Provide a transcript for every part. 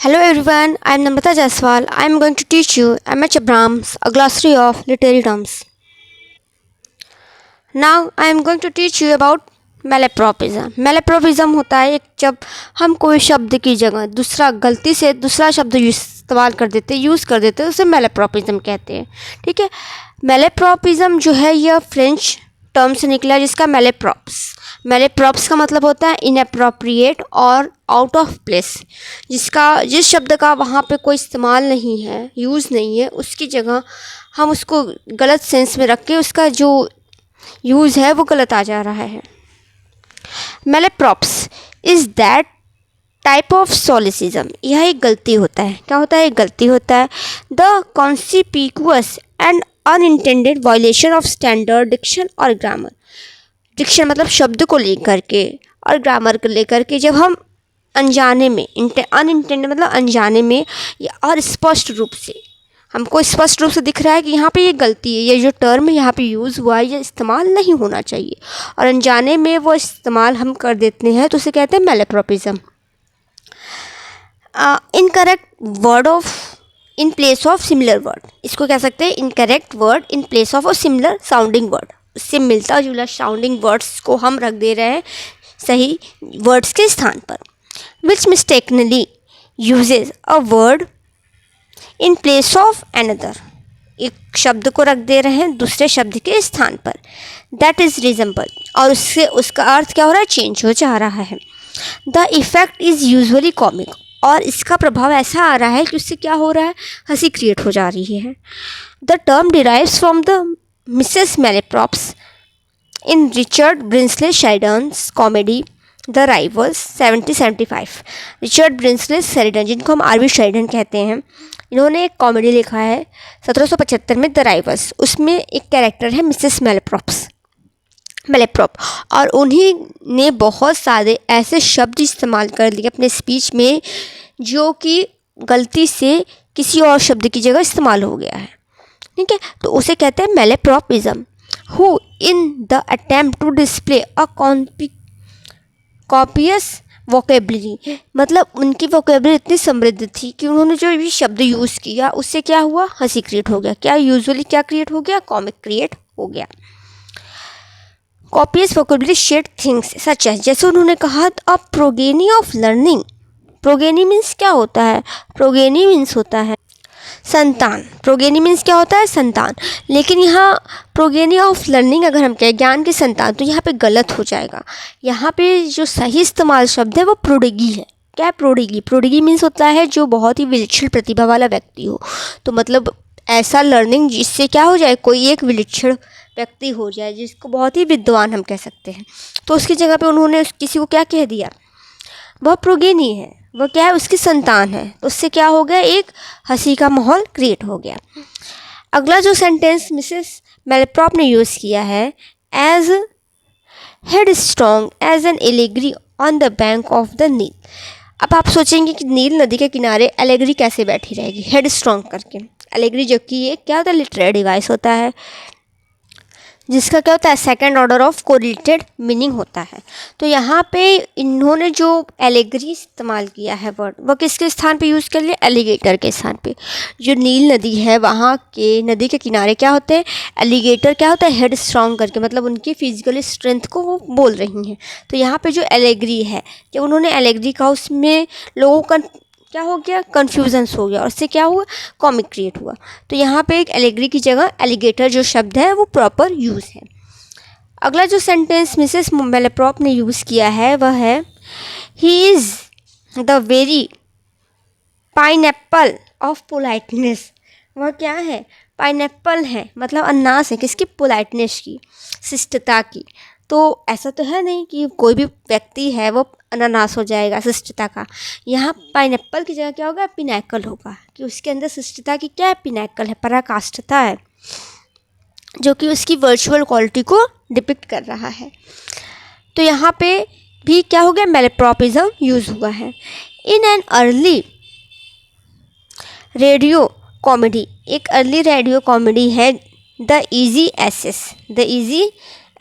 Hello everyone, I am Namrata Jaiswal. I am going to teach you M.H. Abrams, a glossary of literary terms. Now I am going to teach you about malapropism. Malapropism होता है एक जब हम कोई शब्द की जगह दूसरा गलती से दूसरा शब्द इस्तेमाल कर देते यूज़ कर देते उसे malapropism कहते हैं. ठीक है. malapropism जो है यह फ्रेंच टर्म से निकला है जिसका malaprops का मतलब होता है इनअप्रोप्रिएट और आउट ऑफ प्लेस. जिस शब्द का वहाँ पे कोई इस्तेमाल नहीं है, यूज़ नहीं है, उसकी जगह हम उसको गलत सेंस में रख के उसका जो यूज़ है वो गलत आ जा रहा है. malaprops is that type of solecism. यह एक गलती होता है. क्या होता है? एक गलती होता है. The conspicuous and unintended violation of standard diction और ग्रामर. डिक्शन मतलब शब्द को लेकर के और ग्रामर को लेकर के जब हम अनजाने में अनइंटेंडेड मतलब अनजाने में या और स्पष्ट रूप से हमको स्पष्ट रूप से दिख रहा है कि यहाँ पे ये गलती है, ये जो टर्म है यहाँ पे यूज़ हुआ है ये इस्तेमाल नहीं होना चाहिए और अनजाने में वो इस्तेमाल हम कर देते हैं तो उसे कहते हैं malapropism. Incorrect word of in place of similar word. इसको कह सकते हैं incorrect word in place of similar sounding word. उससे मिलता जुला साउंडिंग वर्ड्स को हम रख दे रहे हैं सही वर्ड्स के स्थान पर. Which mistakenly uses a word in place of another. एक शब्द को रख दे रहे हैं दूसरे शब्द के स्थान पर. दैट इज़ रिजेंबल और उससे उसका अर्थ क्या हो रहा है? चेंज हो जा रहा है. The effect is usually comic और इसका प्रभाव ऐसा आ रहा है कि उससे क्या हो रहा है? हंसी क्रिएट हो जा रही है. The term derives from the Mrs malaprops in Richard Brinsley Sheridan's comedy The Rivals 1775. Richard Brinsley Sheridan जिनको हम आर.वी. शेरिडन कहते हैं, इन्होंने एक कॉमेडी लिखा है 1775 में द राइवल्स. उसमें एक कैरेक्टर है मिसेस malaprop और उन्हीं ने बहुत सारे ऐसे शब्द इस्तेमाल कर लिए अपने स्पीच में जो कि गलती से किसी और शब्द की जगह इस्तेमाल हो गया है. ठीक है, तो उसे कहते हैं malapropism. Who in the attempt to display a copious vocabulary मतलब उनकी वोकेबलरी इतनी समृद्ध थी कि उन्होंने जो भी शब्द यूज़ किया उससे क्या हुआ? हंसी क्रिएट हो गया. क्या यूजुअली क्या क्रिएट हो गया? कॉमिक क्रिएट हो गया. Copious vocabulary shed things such है जैसे उन्होंने कहा a progeny of learning. Progeny means क्या होता है? प्रोगेनी मीन्स होता है संतान. प्रोगेनी मीन्स क्या होता है? संतान. लेकिन यहाँ प्रोगेनी ऑफ लर्निंग अगर हम कहें ज्ञान की संतान तो यहाँ पे गलत हो जाएगा. यहाँ पे जो सही इस्तेमाल शब्द है वो प्रोडिगी है. क्या है प्रोडिगी? प्रोडिगी मीन्स होता है जो बहुत ही विलक्षण प्रतिभा वाला व्यक्ति हो. तो मतलब ऐसा लर्निंग जिससे क्या हो जाए? कोई एक विलक्षण व्यक्ति हो जाए जिसको बहुत ही विद्वान हम कह सकते हैं. तो उसकी जगह पे उन्होंने किसी को क्या कह दिया? वह प्रोगेनी है, वह क्या है? उसकी संतान है. तो उससे क्या हो गया? एक हंसी का माहौल क्रिएट हो गया. अगला जो सेंटेंस मिसेस malaprop ने यूज़ किया है as headstrong as an allegory on the bank of the Nile. अब आप सोचेंगे कि नील नदी के किनारे एलेग्री कैसे बैठी रहेगी हेड स्ट्रॉन्ग करके. एलेग्री जो कि ये क्या होता है? लिटरेरी डिवाइस होता है जिसका क्या होता है? Second order of correlated meaning होता है. तो यहाँ पे इन्होंने जो एलेगरी इस्तेमाल किया है वर्ड वो किसके स्थान पे यूज़ कर लिया? एलिगेटर के स्थान पे. जो नील नदी है वहाँ के नदी के किनारे क्या होते हैं? एलिगेटर क्या होता है? हेड स्ट्रॉन्ग करके मतलब उनकी फिजिकल स्ट्रेंथ को वो बोल रही हैं. तो यहाँ पे जो एलेगरी है जब उन्होंने एलेगरी कहा उसमें लोगों का क्या हो गया? कन्फ्यूजन्स हो गया और उससे क्या हुआ? कॉमिक क्रिएट हुआ. तो यहाँ पे एक एलेगरी की जगह एलिगेटर जो शब्द है वो प्रॉपर यूज़ है. अगला जो सेंटेंस मिसेस malaprop ने यूज़ किया है वह है he is the very pineapple of politeness. वह क्या है? पाइनएप्पल है मतलब अनानास है. किसकी? पोलाइटनेस की, शिष्टता की. तो ऐसा तो है नहीं कि कोई भी व्यक्ति है वो अनानास हो जाएगा शिष्टता का. यहाँ पाइनएप्पल की जगह क्या होगा? पिनैकल होगा कि उसके अंदर शिष्टता की क्या है? पिनैकल है, पराकाष्ठता है जो कि उसकी वर्चुअल क्वालिटी को डिपिक्ट कर रहा है. तो यहाँ पे भी क्या हो गया? malapropism यूज़ हुआ है. In an early radio comedy. एक अर्ली रेडियो कॉमेडी है the Easy Aces. The Easy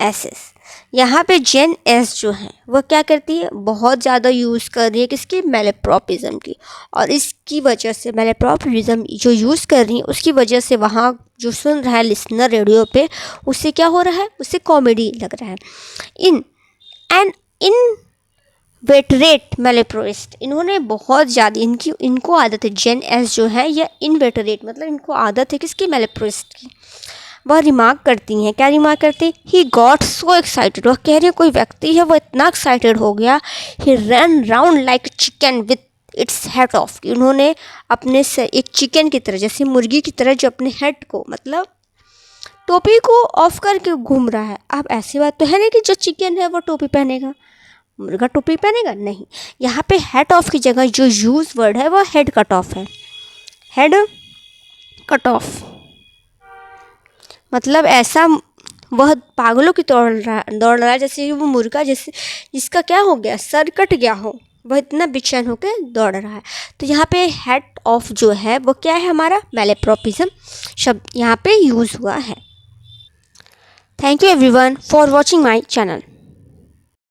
Aces यहाँ पे जेन एस जो है वह क्या करती है, बहुत ज़्यादा यूज़ कर रही है किसकी, मैलेप्रॉपिज्म की। और इसकी वजह से मैलेप्रॉपिज्म जो यूज़ कर रही है उसकी वजह से वहाँ जो सुन रहा है लिसनर रेडियो पे, उससे क्या हो रहा है, उससे कॉमेडी लग रहा है। इन वेटरेट मैलेप्रोइस्ट, इन्होंने बहुत ज़्यादा इनको आदत है, जेन एस जो है यह इनवेटरेट मतलब इनको आदत है किसकी, मैलेप्रोइस्ट की। वह रिमार्क करती हैं, क्या रिमार्क करती हैं, ही गॉट सो एक्साइटेड, वह कह रही है कोई व्यक्ति है वो इतना एक्साइटेड हो गया, he run round like chicken with its head off, उन्होंने अपने से एक चिकन की तरह, जैसे मुर्गी की तरह, जो अपने हेड को मतलब टोपी को ऑफ करके घूम रहा है। अब ऐसी बात तो है नहीं कि जो चिकन है वो टोपी पहनेगा, मुर्गा टोपी पहनेगा, नहीं। यहाँ पे हेड ऑफ की जगह जो यूज वर्ड है वो हेड कट ऑफ है, हेड कट ऑफ मतलब ऐसा वह पागलों की दौड़ रहा है, जैसे वो मुर्गा जैसे जिसका क्या हो गया, सर कट गया हो, वह इतना बेचैन होकर दौड़ रहा है। तो यहाँ पे हेड ऑफ जो है वो क्या है, हमारा मैलेप्रॉपिज्म शब्द यहाँ पे यूज़ हुआ है। Thank you everyone for watching my channel.